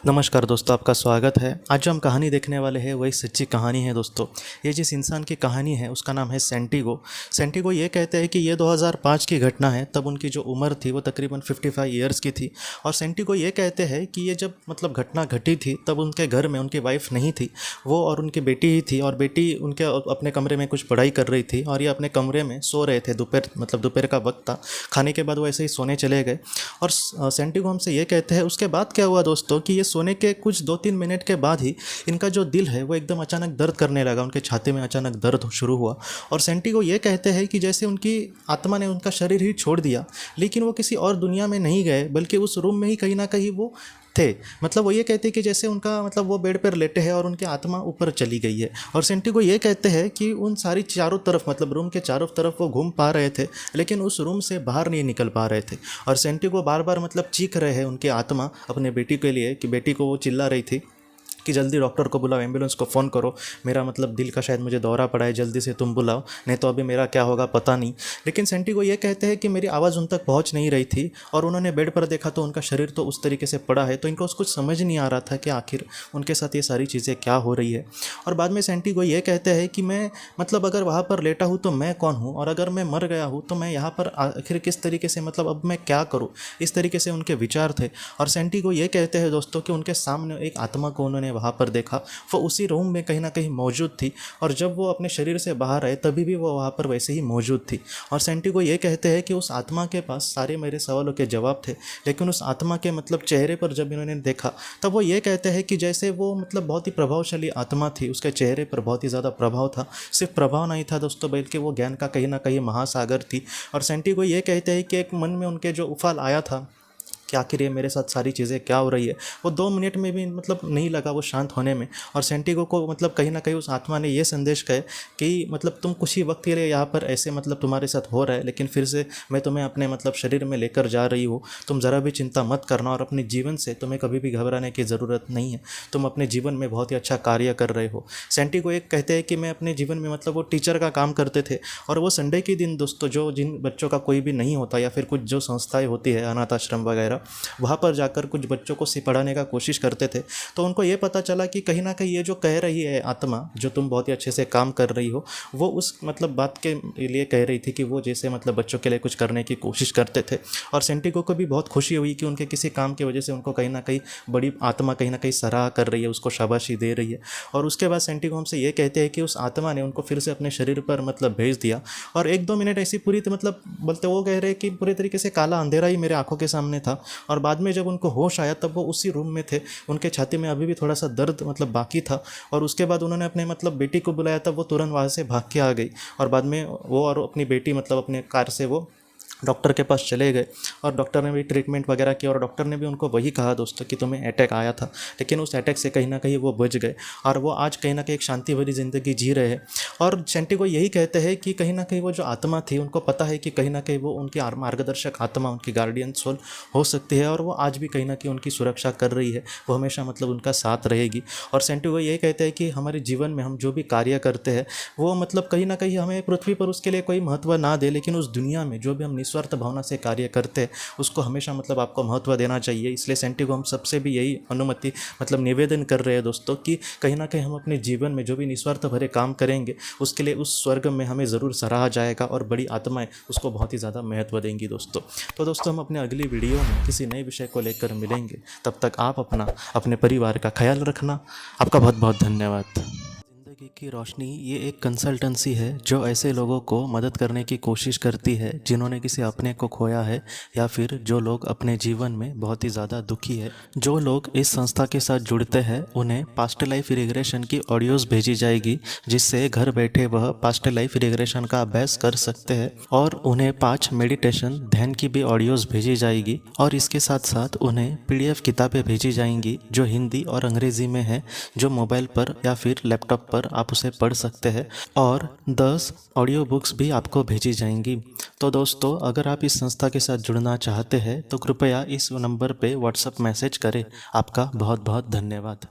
नमस्कार दोस्तों, आपका स्वागत है। आज जो हम कहानी देखने वाले हैं वही सच्ची कहानी है दोस्तों। ये जिस इंसान की कहानी है उसका नाम है सेंटिगो। सेंटिगो ये कहते हैं कि ये 2005 की घटना है। तब उनकी जो उम्र थी वो तकरीबन 55 ईयर्स की थी। और सेंटिगो ये कहते हैं कि ये जब घटना घटी थी तब उनके घर में उनकी वाइफ नहीं थी, वो और उनकी बेटी ही थी। और बेटी उनके अपने कमरे में कुछ पढ़ाई कर रही थी और ये अपने कमरे में सो रहे थे। दोपहर का वक्त था। खाने के बाद वो ऐसे ही सोने चले गए। और सेंटिगो हमसे ये कहते हैं उसके बाद क्या हुआ दोस्तों कि ये सोने के कुछ 2-3 मिनट के बाद ही इनका जो दिल है वो एकदम अचानक दर्द करने लगा। उनके छाती में अचानक दर्द शुरू हुआ। और सेंटिगो ये कहते हैं कि जैसे उनकी आत्मा ने उनका शरीर ही छोड़ दिया, लेकिन वो किसी और दुनिया में नहीं गए बल्कि उस रूम में ही कहीं ना कहीं वो थे। वो ये कहते हैं कि जैसे उनका वो बेड पर लेटे हैं और उनकी आत्मा ऊपर चली गई है। और सेंटिगो ये कहते हैं कि उन सारी चारों तरफ रूम के चारों तरफ वो घूम पा रहे थे, लेकिन उस रूम से बाहर नहीं निकल पा रहे थे। और सेंटिगो बार बार चीख रहे हैं उनकी आत्मा अपने बेटी के लिए, कि बेटी को वो चिल्ला रही थी कि जल्दी डॉक्टर को बुलाओ, एम्बुलेंस को फ़ोन करो, मेरा दिल का शायद मुझे दौरा पड़ा है, जल्दी से तुम बुलाओ, नहीं तो अभी मेरा क्या होगा पता नहीं। लेकिन सेंटिगो ये कहते हैं कि मेरी आवाज़ उन तक पहुंच नहीं रही थी। और उन्होंने बेड पर देखा तो उनका शरीर तो उस तरीके से पड़ा है, तो इनको कुछ समझ नहीं आ रहा था कि आखिर उनके साथ ये सारी चीज़ें क्या हो रही है। और बाद में सेंटिगो ये कहते हैं कि मैं अगर वहाँ पर लेटा हूँ तो मैं कौन हूँ, और अगर मैं मर गया हूँ तो मैं यहाँ पर आखिर किस तरीके से अब मैं क्या करूँ। इस तरीके से उनके विचार थे। और सेंटिगो ये कहते हैं दोस्तों कि उनके सामने एक आत्मा को उन्होंने वहाँ पर देखा। वो उसी रूम में कहीं ना कहीं मौजूद थी, और जब वो अपने शरीर से बाहर आए तभी भी वो वहाँ पर वैसे ही मौजूद थी। और सेंटिगो ये कहते हैं कि उस आत्मा के पास सारे मेरे सवालों के जवाब थे, लेकिन उस आत्मा के चेहरे पर जब इन्होंने देखा तब वो ये कहते हैं कि जैसे वो बहुत ही प्रभावशाली आत्मा थी। उसके चेहरे पर बहुत ही ज़्यादा प्रभाव था। सिर्फ प्रभाव नहीं था दोस्तों, बल्कि वो ज्ञान का कहीं ना कहीं महासागर थी। और सेंटिगो ये कहते हैं कि एक मन में उनके जो उफाल आया था कि आखिर ये मेरे साथ सारी चीज़ें क्या हो रही है, वो 2 मिनट में भी नहीं लगा वो शांत होने में। और सेंटिगो को कहीं ना कहीं उस आत्मा ने ये संदेश कहे कि तुम कुछ ही वक्त के लिए यहाँ पर ऐसे तुम्हारे साथ हो रहा है, लेकिन फिर से मैं तुम्हें अपने शरीर में लेकर जा रही हूँ। तुम ज़रा भी चिंता मत करना, और अपने जीवन से तुम्हें कभी भी घबराने की ज़रूरत नहीं है। तुम अपने जीवन में बहुत ही अच्छा कार्य कर रहे हो। सेंटिगो एक कहते हैं कि मैं अपने जीवन में वो टीचर का काम करते थे, और वो संडे के दिन दोस्तों जिन बच्चों का कोई भी नहीं होता, या फिर कुछ जो संस्थाएँ होती है अनाथ आश्रम वगैरह, वहाँ पर जाकर कुछ बच्चों को पढ़ाने का कोशिश करते थे। तो उनको ये पता चला कि कहीं ना कहीं ये जो कह रही है आत्मा, जो तुम बहुत ही अच्छे से काम कर रही हो, वो उस बात के लिए कह रही थी कि वो जैसे बच्चों के लिए कुछ करने की कोशिश करते थे। और सेंटिगो को भी बहुत खुशी हुई कि उनके किसी काम की वजह से उनको कहीं ना कहीं बड़ी आत्मा कहीं ना कहीं सराह कर रही है, उसको शाबाशी दे रही है। और उसके बाद सेंटिगो हमसे ये कहते हैं कि उस आत्मा ने उनको फिर से अपने शरीर पर भेज दिया। और 1-2 मिनट ऐसी पूरी बोलते वो कह रहे हैं कि पूरे तरीके से काला अंधेरा ही मेरे आंखों के सामने था। और बाद में जब उनको होश आया तब वो उसी रूम में थे। उनके छाती में अभी भी थोड़ा सा दर्द बाकी था। और उसके बाद उन्होंने अपने बेटी को बुलाया, तब वो तुरंत वहाँ से भाग के आ गई। और बाद में वो और अपनी बेटी अपने कार से वो डॉक्टर के पास चले गए। और डॉक्टर ने भी ट्रीटमेंट वगैरह किया, और डॉक्टर ने भी उनको वही कहा दोस्तों कि तुम्हें अटैक आया था, लेकिन उस अटैक से कहीं ना कहीं वो बच गए, और वो आज कहीं ना कहीं एक शांति भरी ज़िंदगी जी रहे हैं। और सेंटिगो यही कहते हैं कि कहीं ना कहीं वो जो आत्मा थी, उनको पता है कि कहीं ना कहीं वो उनकी मार्गदर्शक आत्मा, उनकी गार्डियन सोल हो सकती है, और वो आज भी कहीं ना कहीं उनकी सुरक्षा कर रही है। वो हमेशा उनका साथ रहेगी। और सेंटिगो यही कहते हैं कि हमारे जीवन में हम जो भी कार्य करते हैं वो कहीं ना कहीं हमें पृथ्वी पर उसके लिए कोई महत्व ना दे, लेकिन उस दुनिया में जो भी हम निस्वार्थ भावना से कार्य करते हैं उसको हमेशा आपको महत्व देना चाहिए। इसलिए सेंटिगो हम सबसे भी यही अनुमति निवेदन कर रहे हैं दोस्तों कि कहीं ना कहीं हम अपने जीवन में जो भी निस्वार्थ भरे काम करेंगे उसके लिए उस स्वर्ग में हमें ज़रूर सराहा जाएगा, और बड़ी आत्माएं उसको बहुत ही ज़्यादा महत्व देंगी दोस्तों। तो दोस्तों हम अपने अगली वीडियो में किसी नए विषय को लेकर मिलेंगे। तब तक आप अपने परिवार का ख्याल रखना। आपका बहुत बहुत धन्यवाद। ज़िंदगी की रोशनी ये एक कंसल्टेंसी है जो ऐसे लोगों को मदद करने की कोशिश करती है जिन्होंने किसी अपने को खोया है, या फिर जो लोग अपने जीवन में बहुत ही ज़्यादा दुखी है। जो लोग इस संस्था के साथ जुड़ते हैं उन्हें पास्ट लाइफ रिग्रेशन की ऑडियोज़ भेजी जाएगी, जिससे घर बैठे वह पास्ट लाइफ रिग्रेशन का अभ्यास कर सकते हैं। और उन्हें 5 मेडिटेशन ध्यान की भी ऑडियोज़ भेजी जाएगी। और इसके साथ साथ उन्हें PDF किताबें भेजी जाएंगी जो हिंदी और अंग्रेज़ी में है, जो मोबाइल पर या फिर लैपटॉप पर आप उसे पढ़ सकते हैं। और 10 ऑडियो बुक्स भी आपको भेजी जाएंगी। तो दोस्तों अगर आप इस संस्था के साथ जुड़ना चाहते हैं तो कृपया इस नंबर पे व्हाट्सएप मैसेज करें। आपका बहुत बहुत धन्यवाद।